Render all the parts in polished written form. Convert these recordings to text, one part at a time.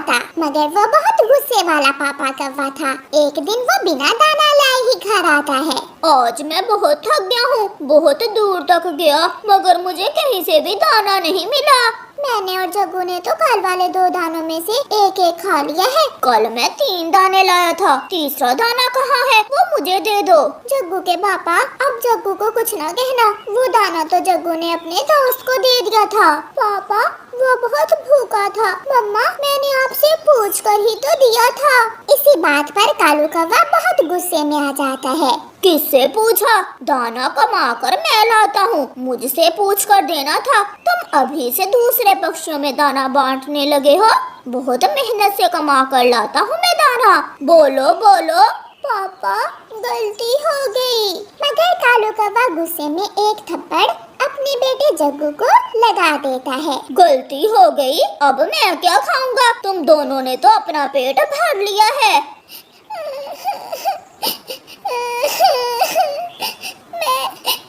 था, मगर वो बहुत गुस्से वाला पापा कौवा था। एक दिन वो बिना दाना लाए ही घर आता है। आज मैं बहुत थक गया हूँ, बहुत दूर तक गया मगर मुझे कहीं से भी दाना नहीं मिला। मैंने और जग्गू ने तो कल वाले 2 दानों में से एक एक खा लिया है। कल मैं 3 दाने लाया था, तीसरा दाना कहाँ है? वो मुझे दे दो। जग्गू के पापा, अब जग्गू को कुछ ना कहना, वो दाना तो जग्गू ने अपने दोस्त को दे दिया था। पापा, वो बहुत भूखा था। मम्मा, मैंने आपसे पूछ कर ही तो दिया था। इसी बात पर कालू कौवा बहुत गुस्से में आ जाता है। किससे पूछा? दाना कमा कर मैं लाता हूँ, मुझसे पूछ कर देना था। तुम अभी से दूसरे पक्षियों में दाना बांटने लगे हो। बहुत मेहनत से कमा कर लाता हूँ मैं दाना। बोलो बोलो। पापा, गलती हो गई। मगर कालू कौवा गुस्से में एक थप्पड़ अपने बेटे जग्गू को लगा देता है। गलती हो गई, अब मैं क्या खाऊंगा? तुम दोनों ने तो अपना पेट भर लिया है।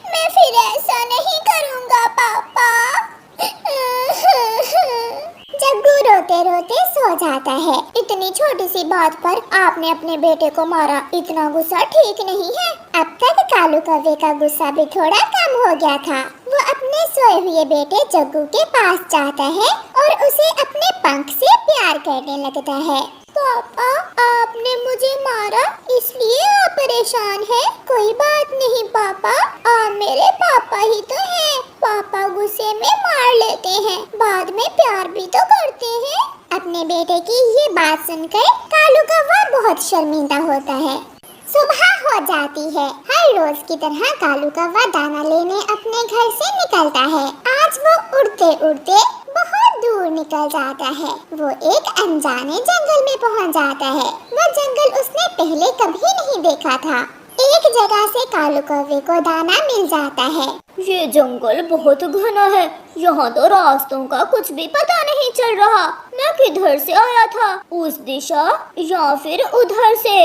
मैं फिर ऐसा नहीं करूँगा पापा। जग्गू रोते रोते सो जाता है। इतनी छोटी सी बात पर आपने अपने बेटे को मारा, इतना गुस्सा ठीक नहीं है। अब तक कालू कौवे का गुस्सा भी थोड़ा कम हो गया था। वो अपने सोए हुए बेटे जग्गू के पास जाता है और उसे अपने पंख से प्यार करने लगता है। पापा, आपने मुझे मारा इसलिए आप परेशान हैं? कोई बात नहीं पापा, आप मेरे पापा ही तो हैं। पापा गुस्से में मार लेते हैं, बाद में प्यार भी तो करते हैं। अपने बेटे की ये बात सुनकर कालू कौवा बहुत शर्मिंदा होता है। सुबह हो जाती है। हर रोज की तरह कालू कौवा दाना लेने अपने घर से निकलता है। आज वो उड़ते उड़ते बहुत दूर निकल जाता है। वो एक अनजाने जंगल में पहुंच जाता है। वो जंगल उसने पहले कभी नहीं देखा था। एक जगह से कालू कौवे को दाना मिल जाता है। ये जंगल बहुत घना है, यहाँ तो रास्तों का कुछ भी पता नहीं चल रहा। मैं किधर से आया था? उस दिशा या फिर उधर से?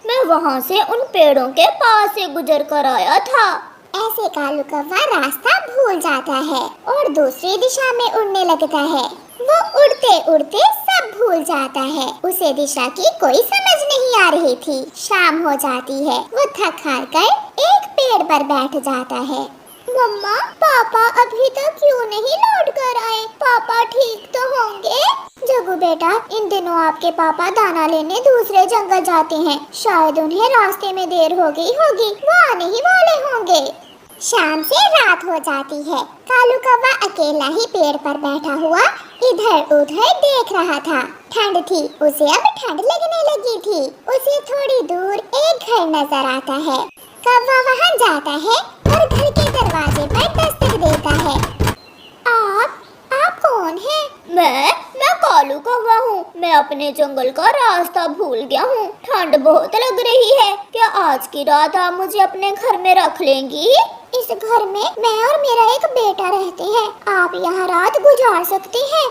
मैं वहाँ से उन पेड़ों के पास से गुजर कर आया था। ऐसे कालू कौवा रास्ता भूल जाता है और दूसरी दिशा में उड़ने लगता है। वो उड़ते उड़ते सब भूल जाता है। उसे दिशा की कोई समझ नहीं आ रही थी। शाम हो जाती है। वो थक हार कर एक पेड़ पर बैठ जाता है। मम्मा, पापा अभी तक क्यों नहीं लौट कर आए? पापा ठीक तो होंगे? जग्गू बेटा, इन दिनों आपके पापा दाना लेने दूसरे जंगल जाते हैं। शायद उन्हें रास्ते में देर हो गई होगी, वो आने ही वाले होंगे। शाम से रात हो जाती है। कालू कौवा अकेला ही पेड़ पर बैठा हुआ इधर उधर देख रहा था। ठंड थी, उसे अब ठंड लगने लगी थी। उसे थोड़ी दूर एक घर नजर आता है। कौवा वहाँ जाता है और घर के दरवाजे पर दस्तक देता है। आप कौन हैं? मैं कालू कौवा हूँ। मैं अपने जंगल का रास्ता भूल गया हूँ। ठंड बहुत लग रही है। क्या आज की रात आप मुझे अपने घर में रख लेंगी? इस घर में मैं और मेरा एक बेटा रहते हैं। आप यहाँ रात गुजार सकते हैं।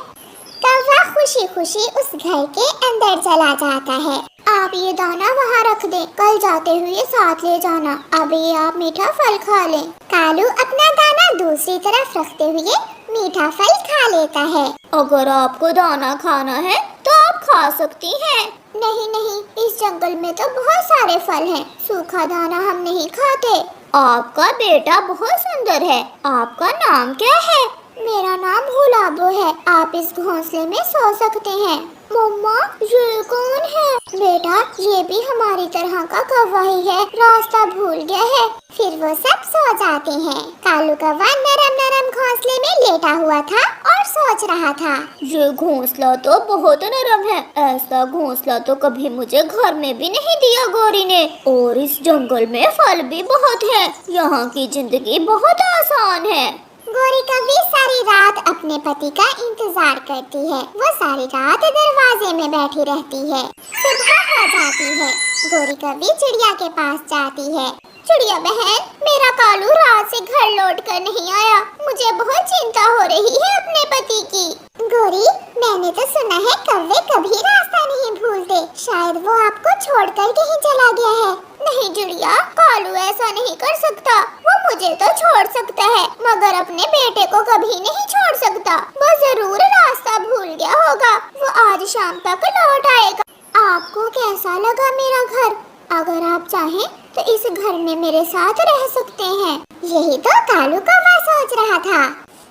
कौवा खुशी खुशी उस घर के अंदर चला जाता है। आप ये दाना वहाँ रख दें, कल जाते हुए साथ ले जाना। अभी आप मीठा फल खा लें। कालू अपना दाना दूसरी तरफ रखते हुए मीठा फल खा लेता है। अगर आपको दाना खाना है तो आप खा सकती हैं। नहीं, इस जंगल में तो बहुत सारे फल हैं। सूखा दाना हम नहीं खाते। आपका बेटा बहुत सुंदर है। आपका नाम क्या है? मेरा नाम गुलाबो है। आप इस घोंसले में सो सकते हैं। मम्मा, ये कौन है? बेटा, ये भी हमारी तरह का कौवा ही है, रास्ता भूल गया है। फिर वो सब सो जाते हैं। कालू कौवा नरम नरम घोंसले में लेटा हुआ था और सोच रहा था। ये घोंसला तो बहुत नरम है। ऐसा घोंसला तो कभी मुझे घर में भी नहीं दिया गौरी ने। और इस जंगल में फल भी बहुत है। यहाँ की जिंदगी बहुत आसान है। गौरी कभी सारी रात अपने पति का इंतजार करती है। वो सारी रात दरवाजे में बैठी रहती है। सुबह हो जाती है। गौरी कभी चिड़िया के पास जाती है। चिड़िया बहन, मेरा कालू रात से घर लौट कर नहीं आया। मुझे बहुत चिंता हो रही है अपने पति की। गौरी, मैंने तो सुना है कौवे कभी रास्ता नहीं भूलते। शायद वो आपको छोड़कर कहीं चला गया है। नहीं चिड़िया, कालू ऐसा नहीं कर सकता। वो मुझे तो छोड़ सकता है मगर अपने बेटे को कभी नहीं छोड़ सकता। वो जरूर रास्ता भूल गया होगा। वो आज शाम तक लौट आएगा। आपको कैसा लगा मेरा घर? अगर आप चाहें तो इस घर में मेरे साथ रह सकते हैं। यही तो कालू कौवा सोच रहा था।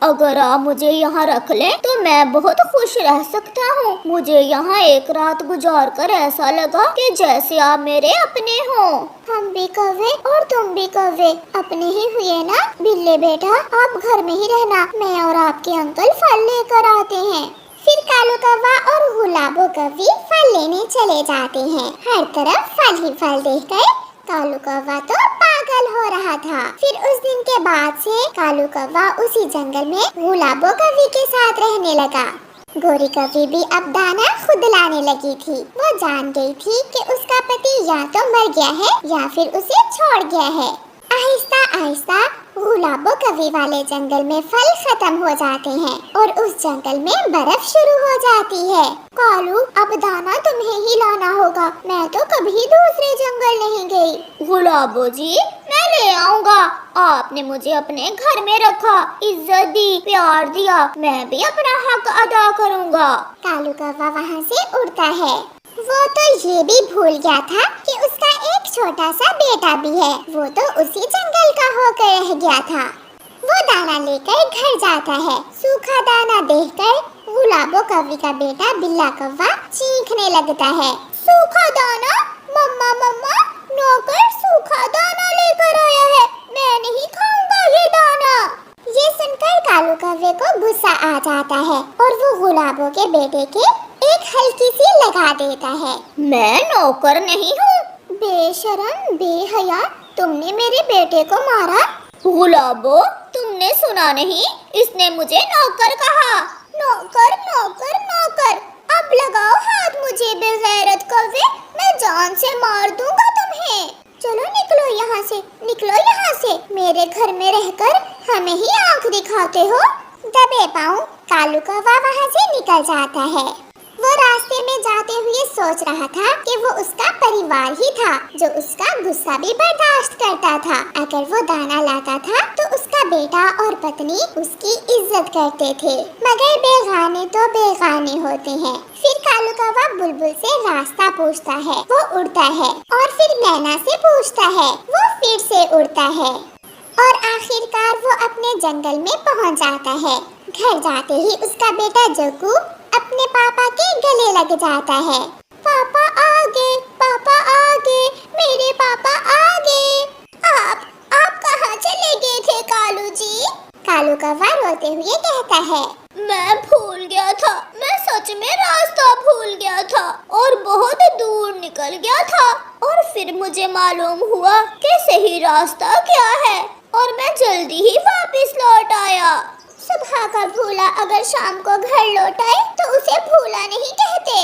अगर आप मुझे यहाँ रख लें तो मैं बहुत खुश रह सकता हूँ। मुझे यहाँ एक रात गुजार कर ऐसा लगा कि जैसे आप मेरे अपने हो। हम भी कौवे और तुम भी कौवे अपने ही हुए ना। बिल्ले बेटा, आप घर में ही रहना, मैं और आपके अंकल फल लेकर आते हैं। फिर कालू कौवा और गुलाबो कौवी फल लेने चले जाते हैं। हर तरफ फल ही फल देखकर कालू कौवा तो पागल हो रहा था। फिर उस दिन के बाद से कालू कौवा उसी जंगल में गुलाबो कौवी के साथ रहने लगा। गोरी कौवी भी अब दाना खुद लाने लगी थी। वो जान गई थी कि उसका पति या तो मर गया है या फिर उसे छोड़ गया है। आहिस्ता आहिस्ता गुलाबो कौवी वाले जंगल में फल खत्म हो जाते हैं और उस जंगल में बर्फ शुरू हो जाती है। कालू, अब दाना तुम्हें ही लाना होगा, मैं तो कभी दूसरे जंगल नहीं गई। गुलाबो जी, मैं ले आऊंगा। आपने मुझे अपने घर में रखा, इज्जत दी, प्यार दिया, मैं भी अपना हक अदा करूंगा। कालू कौवा वहाँ से उड़ता है। वो तो ये भी भूल गया था कि उसका एक छोटा सा बेटा भी है। वो तो उसी जंगल का होकर रह गया था। वो दाना लेकर घर जाता है। सूखा दाना देखकर गुलाबो कौवी का बेटा बिल्ला कौवा चीखने लगता है। सूखा दाना? मम्मा मम्मा, नौकर सूखा दाना लेकर आया है, मैं नहीं खाऊंगा ये दाना। ये सुनकर कालू कौवे को गुस्सा आ जाता है और वो गुलाबो के बेटे के एक हल्की सी लगा देता है। मैं नौकर नहीं हूँ। बेशरम, बेहया, तुमने मेरे बेटे को मारा। गुलाबो, तुमने सुना नहीं? इसने मुझे नौकर कहा। नौकर नौकर नौकर, अब लगाओ हाथ मुझे बेगैरत कौवे, मैं जान से मार दूंगा तुम्हें। चलो निकलो यहाँ से, निकलो यहाँ से। मेरे घर में रहकर हमें ही आंख दिखाते हो। दबे पाँव कालू कौवा वहाँ से निकल जाता है। वो रास्ते में जाते हुए सोच रहा था कि वो उसका परिवार ही था जो उसका गुस्सा भी बर्दाश्त करता था। अगर वो दाना लाता था तो उसका बेटा और पत्नी उसकी इज्जत करते थे, मगर बेगाने तो बेगाने होते हैं। फिर कालू कौवा बुलबुल से रास्ता पूछता है, वो उड़ता है, और फिर मैना से पूछता है, वो फिर से उड़ता है, और आखिरकार वो अपने जंगल में पहुंच जाता है। घर जाते ही उसका बेटा जोकू अपने पापा के गले लग जाता है। पापा आ गए, पापा आ गए, मेरे पापा आ गए। आप कहाँ चले गए थे कालू जी? कालू कौवा रोते हुए कहता है, मैं भूल गया था, मैं सच में रास्ता भूल गया था और बहुत दूर निकल गया था, और फिर मुझे मालूम हुआ कि सही रास्ता क्या है और मैं जल्दी ही वापस लौट आया। सुबह का भूला अगर शाम को घर लौट आए तो उसे भूला नहीं कहते।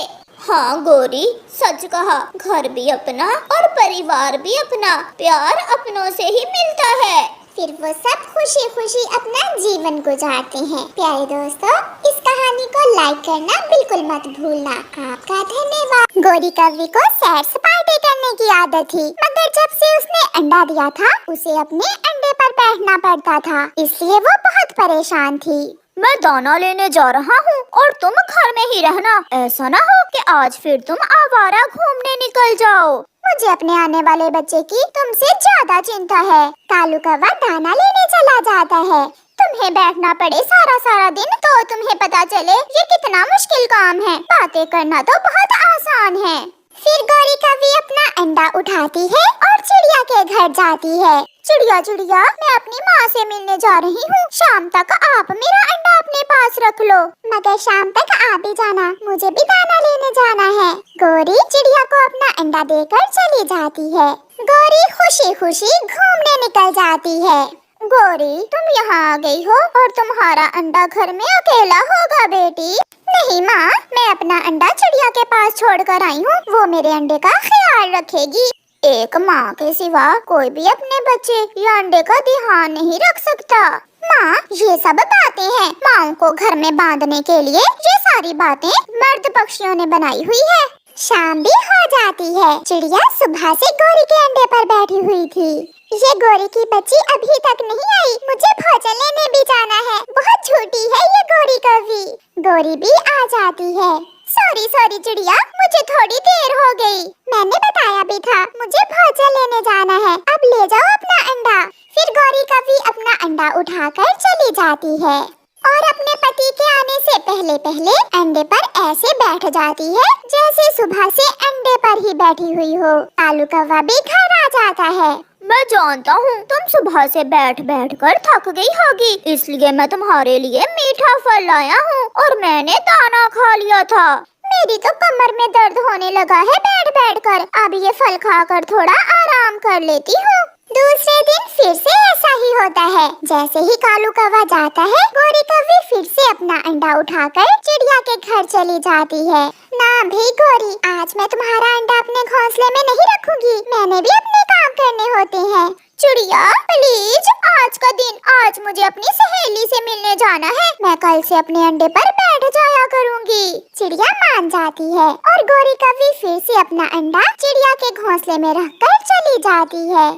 हाँ गोरी, सच कहा। घर भी अपना और परिवार भी अपना, प्यार अपनों से ही मिलता है। फिर वो सब खुशी खुशी अपना जीवन गुजारते हैं। प्यारे दोस्तों, इस कहानी को लाइक करना बिल्कुल मत भूलना। आपका धन्यवाद। गोरी कौवी को सैर सपाटे करने की आदत थी, मगर जब से उसने अंडा दिया था उसे अपने अंडे पर बैठना पड़ता था, इसलिए वो बहुत परेशान थी। मैं दाना लेने जा रहा हूँ और तुम घर में ही रहना। ऐसा ना हो कि आज फिर तुम आवारा घूमने निकल जाओ। मुझे अपने आने वाले बच्चे की तुमसे ज्यादा चिंता है। कालू कौवा दाना लेने चला जाता है। तुम्हें बैठना पड़े सारा दिन तो तुम्हें पता चले ये कितना मुश्किल काम है। बातें करना तो बहुत आसान है। फिर गोरी कौवी अपना अंडा उठाती है और चिड़िया के घर जाती है। चिड़िया चिड़िया, मैं अपनी माँ से मिलने जा रही हूँ, शाम तक आप मेरा अंडा अपने पास रख लो। मगर शाम तक आप भी जाना, मुझे भी दाना लेने जाना है। गोरी चिड़िया को अपना अंडा देकर चली जाती है। गोरी खुशी खुशी घूमने निकल जाती है। गोरी, तुम यहाँ आ गई हो और तुम्हारा अंडा घर में अकेला होगा बेटी। नहीं माँ, मैं अपना अंडा चिड़िया के पास छोड़कर आई हूँ, वो मेरे अंडे का ख्याल रखेगी। एक माँ के सिवा कोई भी अपने बच्चे या अंडे का ध्यान नहीं रख सकता। माँ, ये सब बातें हैं माँ को घर में बांधने के लिए। ये सारी बातें मर्द पक्षियों ने बनाई हुई है। शाम भी हो जाती है। चिड़िया सुबह से गोरी के अंडे पर बैठी हुई थी। ये गोरी की बच्ची अभी तक नहीं आई, मुझे भोजन लेने भी जाना है। बहुत झूठी है ये गोरी कौवी। गोरी भी आ जाती है। सॉरी सॉरी चिड़िया, मुझे थोड़ी देर हो गई। मैंने बताया भी था मुझे भोजन लेने जाना है, अब ले जाओ अपना अंडा। फिर गौरी कभी अपना अंडा उठाकर चली जाती है और अपने पति के आने से पहले पहले अंडे पर ऐसे बैठ जाती है जैसे सुबह से अंडे पर ही बैठी हुई हो। कालू कौवा भी घर आ जाता है। मैं जानता हूँ तुम सुबह से बैठ बैठ कर थक गई होगी, इसलिए मैं तुम्हारे लिए मीठा फल लाया हूँ और मैंने दाना खा लिया था। मेरी तो कमर में दर्द होने लगा है बैठ बैठ कर, अब ये फल खाकर थोड़ा आराम कर लेती हूँ। दूसरे दिन फिर से ऐसा ही होता है। जैसे ही कालू कौवा जाता है, गौरी कौवी फिर से अपना अंडा उठाकर चिड़िया के घर चली जाती है। ना भी गौरी, आज मैं तुम्हारा अंडा अपने घोंसले में नहीं रखूंगी, मैंने भी अपने काम करने होते हैं। चिड़िया प्लीज, आज का दिन, आज मुझे अपनी सहेली से मिलने जाना है, मैं कल से अपने अंडे पर बैठ जाया करूंगी। चिड़िया मान जाती है और गौरी कौवी फिर से अपना अंडा चिड़िया के घोंसले में रखकर चली जाती है।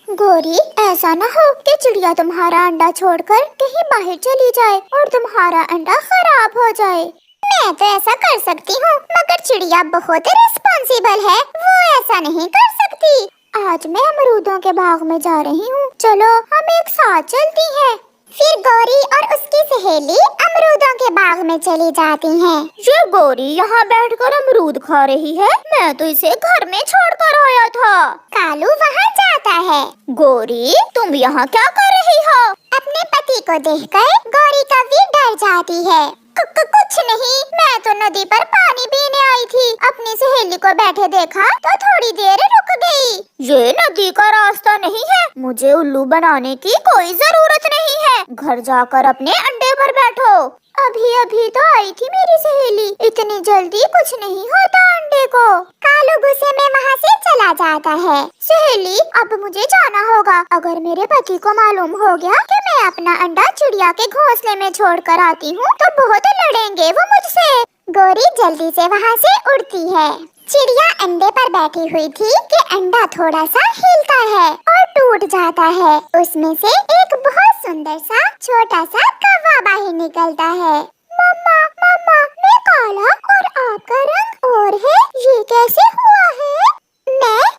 गौरी, ऐसा न हो कि चिड़िया तुम्हारा अंडा छोड़कर कहीं बाहर चली जाए और तुम्हारा अंडा खराब हो जाए। मैं तो ऐसा कर सकती हूँ, मगर चिड़िया बहुत रिस्पॉन्सिबल है, वो ऐसा नहीं कर सकती। आज मैं अमरूदों के बाग में जा रही हूँ, चलो हम एक साथ चलती हैं। फिर गौरी और उसकी सहेली अमरूदों के बाग में चली जाती हैं। ये गौरी यहाँ बैठकर अमरूद खा रही है, मैं तो इसे घर में छोड़कर आया था। कालू वहाँ जाता है। गौरी, तुम यहाँ क्या कर रही हो? अपने पति को देखकर गौरी कभी डर जाती है। कुछ नहीं, मैं तो नदी पर पानी पीने आई थी, अपनी सहेली को बैठे देखा तो थोड़ी देर रुक गई। ये नदी का रास्ता नहीं है, मुझे उल्लू बनाने की कोई जरूरत नहीं है, घर जाकर अपने अंडे पर बैठो। अभी अभी तो आई थी मेरी सहेली, इतनी जल्दी कुछ नहीं होता अंडे को। कालू गुस्से में वहाँ से चला जाता है। सहेली, अब मुझे जाना होगा, अगर मेरे पति को मालूम हो गया कि मैं अपना अंडा चिड़िया के घोंसले में छोड़कर आती हूँ तो बहुत लड़ेंगे वो मुझसे। गौरी जल्दी से वहाँ से उड़ती है। चिड़िया अंडे पर बैठी हुई थी कि अंडा थोड़ा सा हिलता है और टूट जाता है। उसमें से एक बहुत सुंदर सा छोटा सा कौवा बाहर निकलता है। मम्मा मम्मा, मैं काला और आपका रंग और है, ये कैसे हुआ है?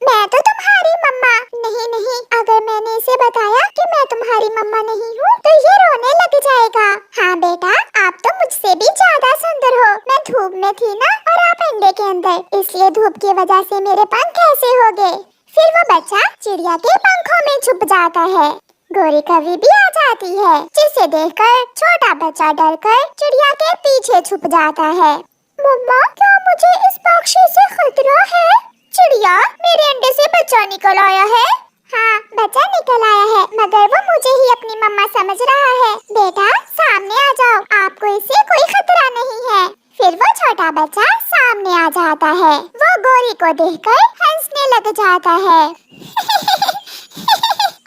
मैं तो तुम्हारी मम्मा नहीं नहीं, अगर मैंने इसे बताया कि मैं तुम्हारी मम्मा नहीं हूँ तो ये रोने लग जाएगा। हाँ बेटा, आप तो मुझसे भी ज्यादा सुंदर हो, मैं धूप में थी ना और आप अंडे के अंदर, इसलिए धूप की वजह से मेरे पंख ऐसे हो गए। फिर वो बच्चा चिड़िया के पंखों में छुप जाता है। गौरी कभी भी आ जाती है, जिसे देखकर छोटा बच्चा डरकर चिड़िया के पीछे छुप जाता है। मम्मा, क्या मुझे इस पक्षी से खतरा है? चिड़िया, मेरे अंडे से बच्चा निकल आया है। हाँ, बच्चा निकल आया है, मगर वो मुझे ही अपनी मम्मा समझ रहा है। बेटा सामने आ जाओ, आपको इससे कोई खतरा नहीं है। फिर वो छोटा बच्चा सामने आ जाता है। वो गौरी को देखकर हंसने लग जाता है।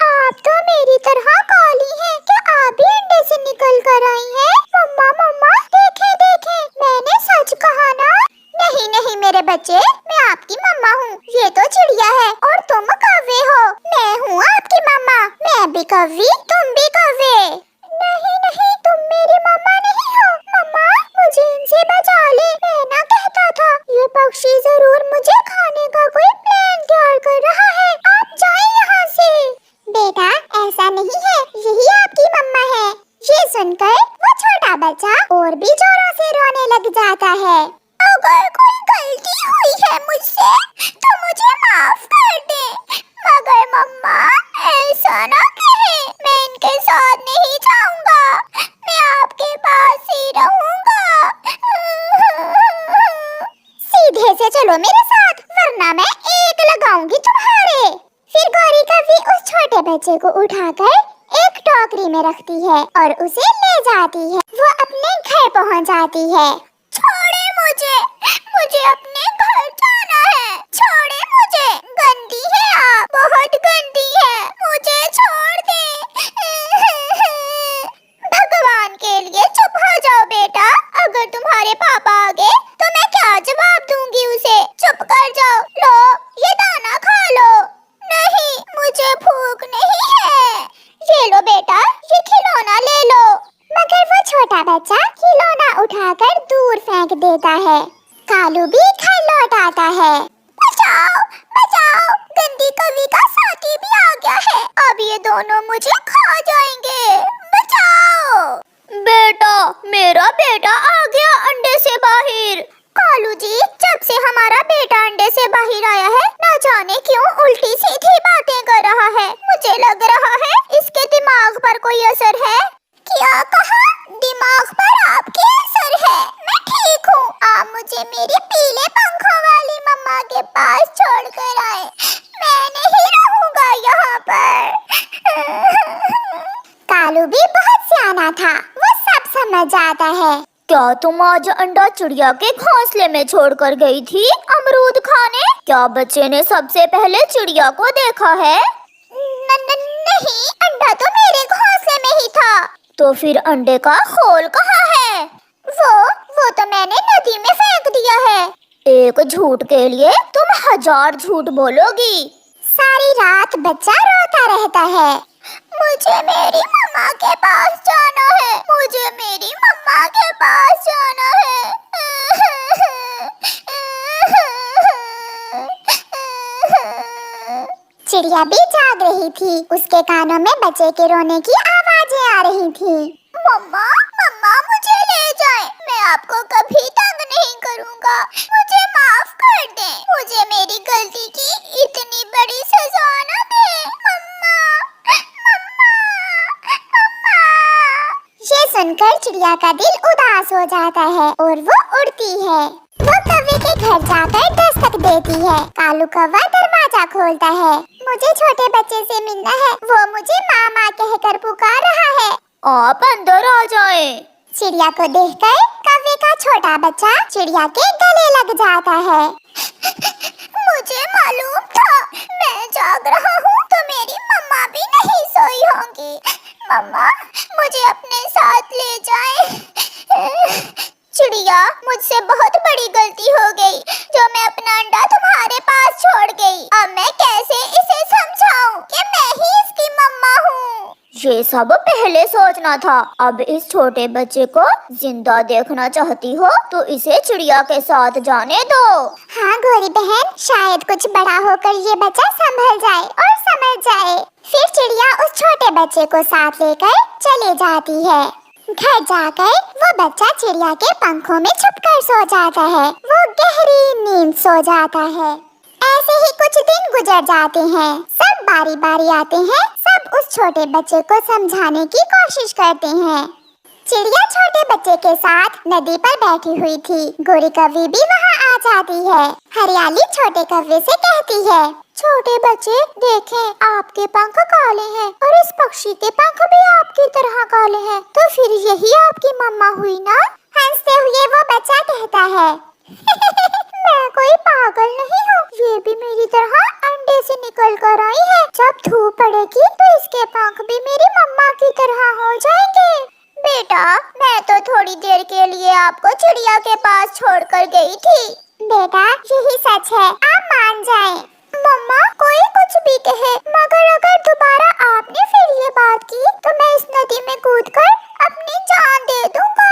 आप तो मेरी तरह काली हैं, क्या आप भी अंडे से निकल कर आई हैं? मम्मा मम्मा, देखें देखें, मैंने सच कहा ना? नहीं नहीं मेरे बच्चे, मैं आपकी मम्मा हूँ, ये तो चिड़िया है और तुम कौवे हो। मैं हूँ आपकी मम्मा, मैं भी कौवी, तुम भी कौवे। नहीं नहीं, तुम मेरी मम्मा नहीं हो। मम्मा, मुझे इनसे बचा ले, मैं ना कहता था, ये पक्षी जरूर मुझे खाने का कोई प्लान तैयार कर रहा है, आप जाएं यहाँ से। बेटा ऐसा नहीं है, यही आपकी मम्मा है। ये सुनकर वो छोटा बच्चा और भी जोरों से रोने लग जाता है। अगर कोई गलती हुई है मुझसे तो मुझे माफ कर दे, मगर मम्मा ऐसा ना कहे, मैं इनके साथ नहीं जाऊंगा, मैं आपके पास ही रहूंगा। सीधे से चलो मेरे साथ, वरना मैं एक लगाऊंगी तुम्हारे। फिर गौरी कभी उस छोटे बच्चे को उठाकर एक टोकरी में रखती है और उसे ले जाती है। वो अपने घर पहुंच जाती है। छोड़े मुझे, मुझे अपने घर जाना है, छोड़े मुझे, गंदी है आप, बहुत गंदी है, मुझे छोड़ दे। भगवान के लिए चुप हो जाओ बेटा, अगर तुम्हारे पापा आ गए तो मैं क्या जवाब दूंगी उसे, चुप कर जाओ, लो ये दाना खा लो। नहीं, मुझे भूख नहीं है। ये लो बेटा, ये खिलौना ले लो। मगर वो छोटा बच्चा खिलौना उठाकर दूर फेंक देता है। कालू भी घर लौट आता है। बचाओ बचाओ, गंदी कवि का साथी भी आ गया है। अब ये दोनों मुझे खा जाएंगे। बचाओ। बेटा, मेरा बेटा आ गया अंडे से बाहर। कालू जी, जब से हमारा बेटा अंडे से बाहर आया है, न जाने क्यों उल्टी सीधी बातें कर रहा है। मुझे लग रहा है इसके दिमाग पर कोई असर है। क्या कहा? दिमाग पर आपके असर है? मैं ठीक हूँ। आप मुझे मेरी पीले पंखों वाली मम्मा के पास छोड़कर आए। मैं नहीं रहूँगा यहाँ पर। कालू भी बहुत सियाना था, वो सब समझ जाता है। क्या तुम आज अंडा चिड़िया के घोंसले में छोड़कर गई थी अमरूद खाने? क्या बच्चे ने सबसे पहले चिड़िया को देखा है? नहीं, अंडा तो मेरे घोंसले में ही था। तो फिर अंडे का खोल कहाँ है? वो तो मैंने नदी में फेंक दिया है। एक झूठ के लिए तुम 1000 झूठ बोलोगी। सारी रात बच्चा रोता रहता है। मुझे मेरी मम्मा के पास जाना है। मुझे मेरी मम्मा के पास जाना है। चिड़िया भी जाग रही थी। उसके कानों में बच्चे के रोने की आवाजें आ रही थी। मम्मा मम्मा, मुझे ले जाएं। मैं आपको कभी तंग नहीं करूँगा। मुझे माफ कर दें। मुझे मेरी गलती की इतनी बड़ी सजा न दें। मम्मा मम्मा मम्मा। ये सुनकर चिड़िया का दिल उदास हो जाता है और वो उड़ती है। वो कौवे के घर जाकर दस्तक देती है। कालू कौवा दरवाजा खोलता है। मुझे छोटे बच्चे से मिलना है। वो मुझे मामा कहकर पुकार रहा है। आप अंदर आ जाएं। चिड़िया को देखकर कौवे का छोटा बच्चा चिड़िया के गले लग जाता है। मुझे मालूम था। मैं जाग रहा हूँ तो मेरी मम्मा भी नहीं सोई होंगी। मम्मा, मुझे अपने साथ ले जाएं। चिड़िया, मुझसे बहुत बड़ी गलती हो गई जो मैं अपना अंडा तुम्हारे पास छोड़ गई। अब मैं कैसे इसे समझाऊं कि मैं ही इसकी मम्मा हूँ? ये सब पहले सोचना था। अब इस छोटे बच्चे को जिंदा देखना चाहती हो तो इसे चिड़िया के साथ जाने दो। हाँ गोरी बहन, शायद कुछ बड़ा होकर ये बच्चा संभल जाए और समझ जाए। फिर चिड़िया उस छोटे बच्चे को साथ लेकर चली जाती है। घर जाकर वो बच्चा चिड़िया के पंखों में छुपकर सो जाता है। वो गहरी नींद सो जाता है। ऐसे ही कुछ दिन गुजर जाते हैं। सब बारी बारी आते हैं। सब उस छोटे बच्चे को समझाने की कोशिश करते हैं। चिड़िया छोटे बच्चे के साथ नदी पर बैठी हुई थी। गोरी कौवी भी वहाँ आ जाती है। हरियाली छोटे कौवे से कहती है, छोटे बच्चे देखें, आपके पंख काले हैं और इस पक्षी के पंख भी आपकी तरह काले हैं। तो फिर यही आपकी मम्मा हुई ना? हंसते हुए वो बच्चा कहता है, मैं कोई पागल नहीं हूँ। ये भी मेरी तरह अंडे से निकल कर आई है। जब धूप पड़ेगी तो इसके पंख भी मेरी मम्मा की तरह हो जाएंगे। बेटा, मैं तो थोड़ी देर के लिए आपको चिड़िया के पास छोड़कर गई थी। बेटा, यही सच है, आप मान जाएं। मम्मा, कोई कुछ भी कहे, मगर अगर दोबारा आपने फिर ये बात की तो मैं इस नदी में कूदकर अपनी जान दे दूंगा।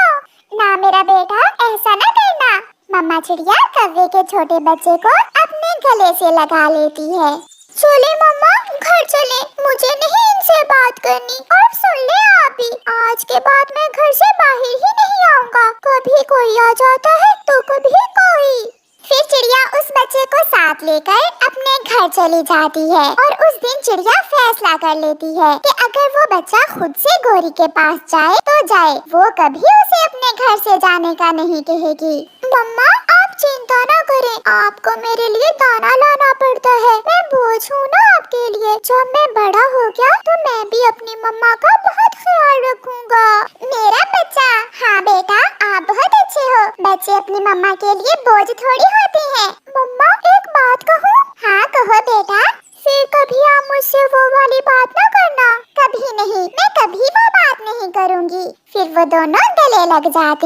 ना मेरा बेटा, ऐसा न करना। मम्मा चिड़िया कौवे के छोटे बच्चे को अपने गले से लगा लेती है। चले मम्मा, घर चले। मुझे नहीं इनसे बात करनी। और सुन ले आप भी, आज के बाद मैं घर से बाहर ही नहीं आऊंगा। कभी कोई आ जाता है तो कभी कोई। फिर चिड़िया उस बच्चे को साथ लेकर अपने घर चली जाती है। और उस दिन चिड़िया फैसला कर लेती है कि अगर वो बच्चा खुद से गोरी के पास जाए तो जाए, वो कभी उसे अपने घर से जाने का नहीं कहेगी। मम्मा, आप चिंता न करें, आपको मेरे लिए दाना लाना पड़ता है। मैं बोझ हूँ ना आपके लिए। जब मैं बड़ा हो गया तो मैं भी अपनी मम्मा का बहुत ख्याल रखूंगा। मेरा बच्चा। हाँ बेटा, आप बहुत अच्छे हो। बच्चे अपनी मम्मा के लिए बोझ थोड़ी होते हैं। मम्मा, एक बात कहूँ? हाँ कहो बेटा। फिर कभी आप मुझसे वो वाली बात न करना। कभी नहीं, मैं कभी वो बात नहीं करूँगी। फिर वो दोनों गले लग जाते